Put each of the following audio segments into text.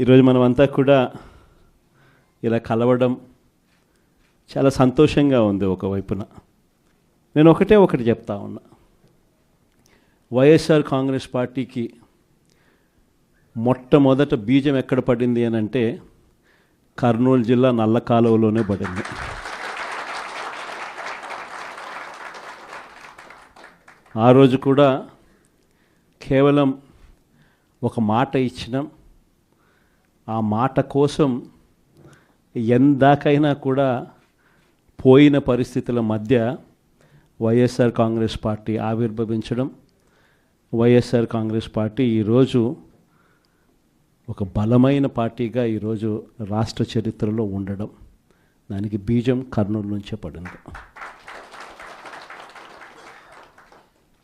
ఈరోజు మనమంతా కూడా ఇలా కలవడం చాలా సంతోషంగా ఉంది. ఒకవైపున నేను ఒకటి చెప్తా ఉన్నా, వైఎస్ఆర్ కాంగ్రెస్ పార్టీకి మొట్టమొదట బీజం ఎక్కడ పడింది అని అంటే కర్నూలు జిల్లా నల్ల కాలువలోనే పడింది. ఆ రోజు కూడా కేవలం ఒక మాట ఇచ్చినాం. ఆ మాట కోసం ఎందాకైనా కూడా పోయిన పరిస్థితుల మధ్య వైఎస్ఆర్ కాంగ్రెస్ పార్టీ ఆవిర్భవించడం, వైఎస్ఆర్ కాంగ్రెస్ పార్టీ ఈరోజు ఒక బలమైన పార్టీగా ఈరోజు రాష్ట్ర చరిత్రలో ఉండడం, దానికి బీజం కర్నూలు నుంచే పడింది.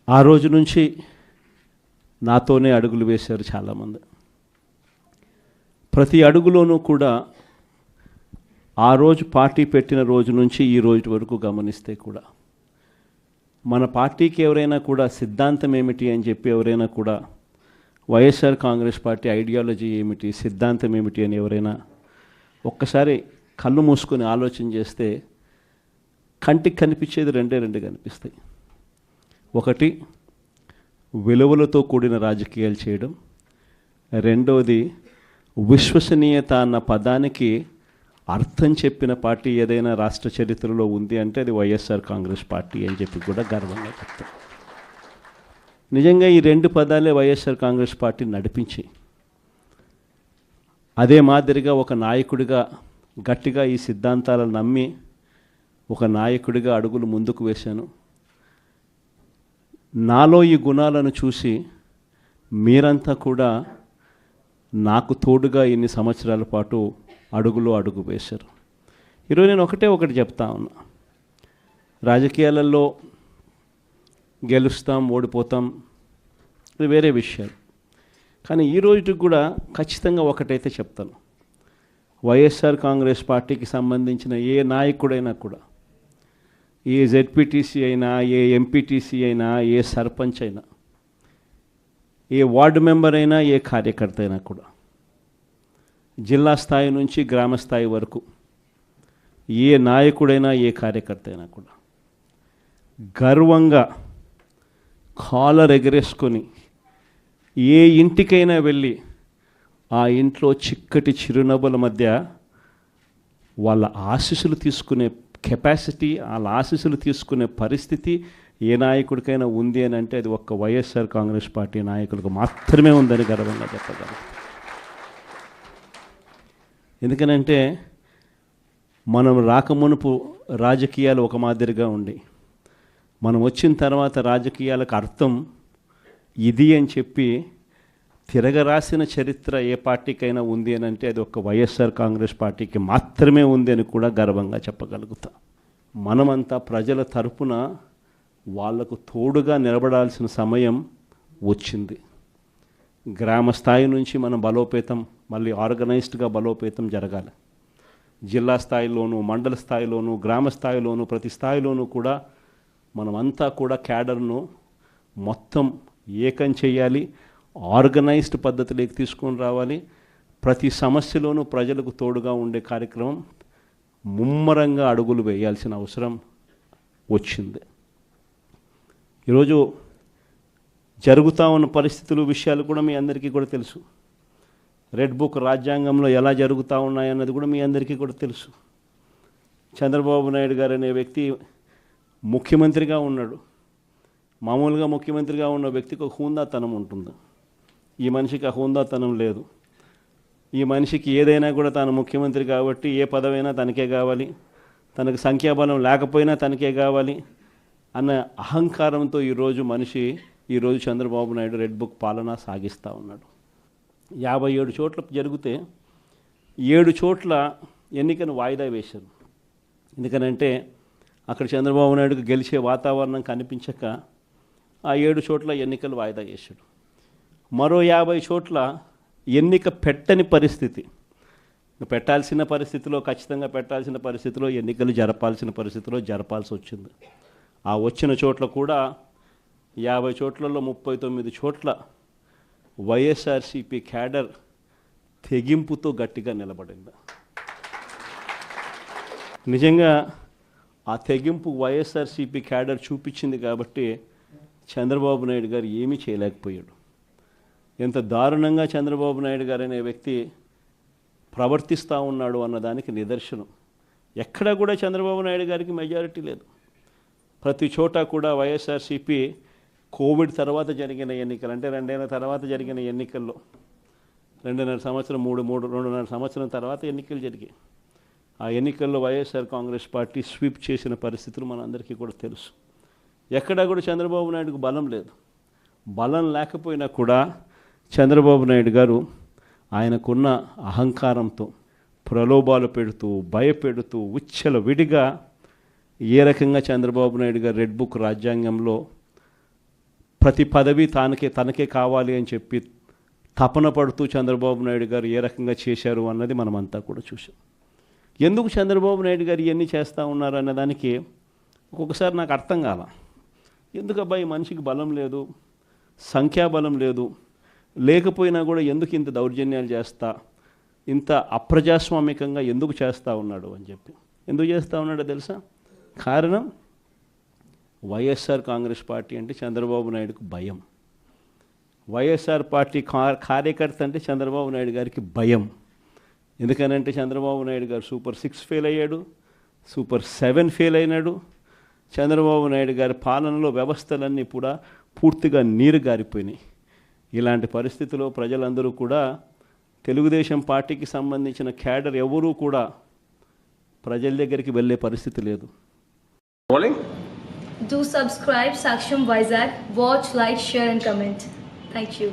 ఆ రోజు నుంచి నాతోనే అడుగులు వేశారు చాలామంది. ప్రతి అడుగులోనూ కూడా ఆ రోజు పార్టీ పెట్టిన రోజు నుంచి ఈ రోజు వరకు గమనిస్తే కూడా మన పార్టీకి ఎవరైనా కూడా సిద్ధాంతం ఏమిటి అని చెప్పి ఎవరైనా కూడా వైఎస్ఆర్ కాంగ్రెస్ పార్టీ ఐడియాలజీ ఏమిటి, సిద్ధాంతం ఏమిటి అని ఎవరైనా ఒక్కసారి కళ్ళు మూసుకొని ఆలోచన చేస్తే కంటికి కనిపించేది రెండు కనిపిస్తాయి. ఒకటి, విలువలతో కూడిన రాజకీయాలు చేయడం. రెండవది, విశ్వసనీయత అన్న పదానికి అర్థం చెప్పిన పార్టీ ఏదైనా రాష్ట్ర చరిత్రలో ఉంది అంటే అది వైఎస్ఆర్ కాంగ్రెస్ పార్టీ అని చెప్పి కూడా గర్వంగా చెప్తాం. నిజంగా ఈ రెండు పదాలే వైఎస్ఆర్ కాంగ్రెస్ పార్టీ నడిపించి, అదే మాదిరిగా ఒక నాయకుడిగా గట్టిగా ఈ సిద్ధాంతాలను నమ్మి ఒక నాయకుడిగా అడుగులు ముందుకు వేశాను. నాలో ఈ గుణాలను చూసి మీరంతా కూడా నాకు తోడుగా ఇన్ని సంవత్సరాల పాటు అడుగు వేశారు. ఈరోజు నేను ఒకటి చెప్తా ఉన్నా, రాజకీయాలలో గెలుస్తాం ఓడిపోతాం ఇది వేరే విషయాలు. కానీ ఈ రోజుకి కూడా ఖచ్చితంగా ఒకటైతే చెప్తాను, వైఎస్ఆర్ కాంగ్రెస్ పార్టీకి సంబంధించిన ఏ నాయకుడైనా కూడా, ఏ జెడ్పీటీసీ అయినా, ఏ ఎంపీటీసీ అయినా, ఏ సర్పంచ్ అయినా, ఏ వార్డు మెంబర్ అయినా, ఏ కార్యకర్త అయినా కూడా, జిల్లా స్థాయి నుంచి గ్రామ స్థాయి వరకు ఏ నాయకుడైనా, ఏ కార్యకర్త అయినా కూడా గర్వంగా కాలర్ ఎగరేసుకొని ఏ ఇంటికైనా వెళ్ళి ఆ ఇంట్లో చిక్కటి చిరునవ్వుల మధ్య వాళ్ళ ఆశీస్సులు తీసుకునే కెపాసిటీ, వాళ్ళ ఆశీస్సులు తీసుకునే పరిస్థితి ఏ నాయకుడికైనా ఉంది అని అంటే అది ఒక్క వైఎస్ఆర్ కాంగ్రెస్ పార్టీ నాయకులకు మాత్రమే ఉందని గర్వంగా చెప్పగలం. ఎందుకనంటే మనం రాకమునుపు రాజకీయాలు ఒక మాదిరిగా ఉండి, మనం వచ్చిన తర్వాత రాజకీయాలకు అర్థం ఇది అని చెప్పి తిరగరాసిన చరిత్ర ఏ పార్టీకైనా ఉంది అని అంటే అది ఒక వైఎస్ఆర్ కాంగ్రెస్ పార్టీకి మాత్రమే ఉంది అని కూడా గర్వంగా చెప్పగలుగుతా. మనమంతా ప్రజల తరపున వాళ్లకు తోడుగా నిలబడాల్సిన సమయం వచ్చింది. గ్రామ స్థాయి నుంచి మనం బలోపేతం, మళ్ళీ ఆర్గనైజ్డ్గా బలోపేతం జరగాలి. జిల్లా స్థాయిలోనూ, మండల స్థాయిలోనూ, గ్రామ స్థాయిలోనూ, ప్రతి స్థాయిలోనూ కూడా మనమంతా కూడా క్యాడర్ను మొత్తం ఏకం చేయాలి, ఆర్గనైజ్డ్ పద్ధతిలోకి తీసుకొని రావాలి. ప్రతి సమస్యలోనూ ప్రజలకు తోడుగా ఉండే కార్యక్రమం ముమ్మరంగా అడుగులు వేయాల్సిన అవసరం వచ్చింది. ఈరోజు జరుగుతూ ఉన్న పరిస్థితులు, విషయాలు కూడా మీ అందరికీ కూడా తెలుసు. రెడ్ బుక్ రాజ్యాంగంలో ఎలా జరుగుతూ ఉన్నాయన్నది కూడా మీ అందరికీ కూడా తెలుసు. చంద్రబాబు నాయుడు గారు అనే వ్యక్తి ముఖ్యమంత్రిగా ఉన్నాడు. మామూలుగా ముఖ్యమంత్రిగా ఉన్న వ్యక్తికి ఒక హుందాతనం ఉంటుంది. ఈ మనిషికి ఆ హుందాతనం లేదు. ఈ మనిషికి ఏదైనా కూడా తాను ముఖ్యమంత్రి కాబట్టి ఏ పదవైనా తనకే కావాలి, తనకు సంఖ్యాబలం లేకపోయినా తనకే కావాలి అన్న అహంకారంతో ఈరోజు చంద్రబాబు నాయుడు రెడ్ బుక్ పాలన సాగిస్తూ ఉన్నాడు. 57 చోట్ల జరిగితే 7 చోట్ల ఎన్నికను వాయిదా వేశారు. ఎందుకనంటే అక్కడ చంద్రబాబు నాయుడుకు గెలిచే వాతావరణం కనిపించక ఆ 7 చోట్ల ఎన్నికలు వాయిదా చేశాడు. మరో 50 చోట్ల ఎన్నిక పెట్టని పరిస్థితి, పెట్టాల్సిన పరిస్థితిలో, ఖచ్చితంగా పెట్టాల్సిన పరిస్థితిలో, ఎన్నికలు జరపాల్సిన పరిస్థితిలో జరపాల్సి వచ్చింది. ఆ వచ్చిన చోట్ల కూడా 50 చోట్లలో 39 చోట్ల వైఎస్ఆర్సీపీ క్యాడర్ తెగింపుతో గట్టిగా నిలబడింది. నిజంగా ఆ తెగింపు వైఎస్ఆర్సీపీ క్యాడర్ చూపించింది కాబట్టి చంద్రబాబు నాయుడు గారు ఏమీ చేయలేకపోయాడు. ఎంత దారుణంగా చంద్రబాబు నాయుడు గారు అనే వ్యక్తి ప్రవర్తిస్తూ ఉన్నాడు అన్నదానికి నిదర్శనం. ఎక్కడా కూడా చంద్రబాబు నాయుడు గారికి మెజారిటీ లేదు. ప్రతి చోట కూడా వైఎస్ఆర్సీపీ కోవిడ్ తర్వాత జరిగిన ఎన్నికలు, అంటే 2 ఏళ్ల తర్వాత జరిగిన ఎన్నికల్లో 2.5 సంవత్సరం 2.5 సంవత్సరం తర్వాత ఎన్నికలు జరిగాయి. ఆ ఎన్నికల్లో వైఎస్ఆర్ కాంగ్రెస్ పార్టీ స్వీప్ చేసిన పరిస్థితులు మనందరికీ కూడా తెలుసు. ఎక్కడా కూడా చంద్రబాబు నాయుడుకు బలం లేదు. బలం లేకపోయినా కూడా చంద్రబాబు నాయుడు గారు ఆయనకున్న అహంకారంతో ప్రలోభాలు పెడుతూ భయపెడుతూ ఉచ్చల విడిగా ఏ రకంగా చంద్రబాబు నాయుడు గారు రెడ్ బుక్ రాజ్యాంగంలో ప్రతి పదవి తనకే కావాలి అని చెప్పి తపన పడుతూ చంద్రబాబు నాయుడు గారు ఏ రకంగా చేశారు అన్నది మనమంతా కూడా చూసాం. ఎందుకు చంద్రబాబు నాయుడు గారు ఇవన్నీ చేస్తూ ఉన్నారు అన్నదానికి ఒక్కొక్కసారి నాకు అర్థం కాల. ఎందుకు అబ్బాయి మనిషికి బలం లేదు, సంఖ్యాబలం లేదు, లేకపోయినా కూడా ఎందుకు ఇంత దౌర్జన్యాలు చేస్తా, ఇంత అప్రజాస్వామికంగా ఎందుకు చేస్తూ ఉన్నాడు అని చెప్పి. ఎందుకు చేస్తూ ఉన్నాడో తెలుసా? కారణం వైఎస్ఆర్ కాంగ్రెస్ పార్టీ అంటే చంద్రబాబు నాయుడుకు భయం. వైఎస్ఆర్ పార్టీ కార్యకర్త అంటే చంద్రబాబు నాయుడు గారికి భయం. ఎందుకనంటే చంద్రబాబు నాయుడు గారు సూపర్ 6 ఫెయిల్ అయ్యాడు, సూపర్ 7 ఫెయిల్ అయినాడు. చంద్రబాబు నాయుడు గారి పాలనలో వ్యవస్థలన్నీ కూడా పూర్తిగా నీరు గారిపోయినాయి. ఇలాంటి పరిస్థితిలో ప్రజలందరూ కూడా తెలుగుదేశం పార్టీకి సంబంధించిన క్యాడర్ ఎవరూ కూడా ప్రజల దగ్గరికి వెళ్ళే పరిస్థితి లేదు. Do subscribe Saksham Vizag. Watch, like, share and comment. Thank you.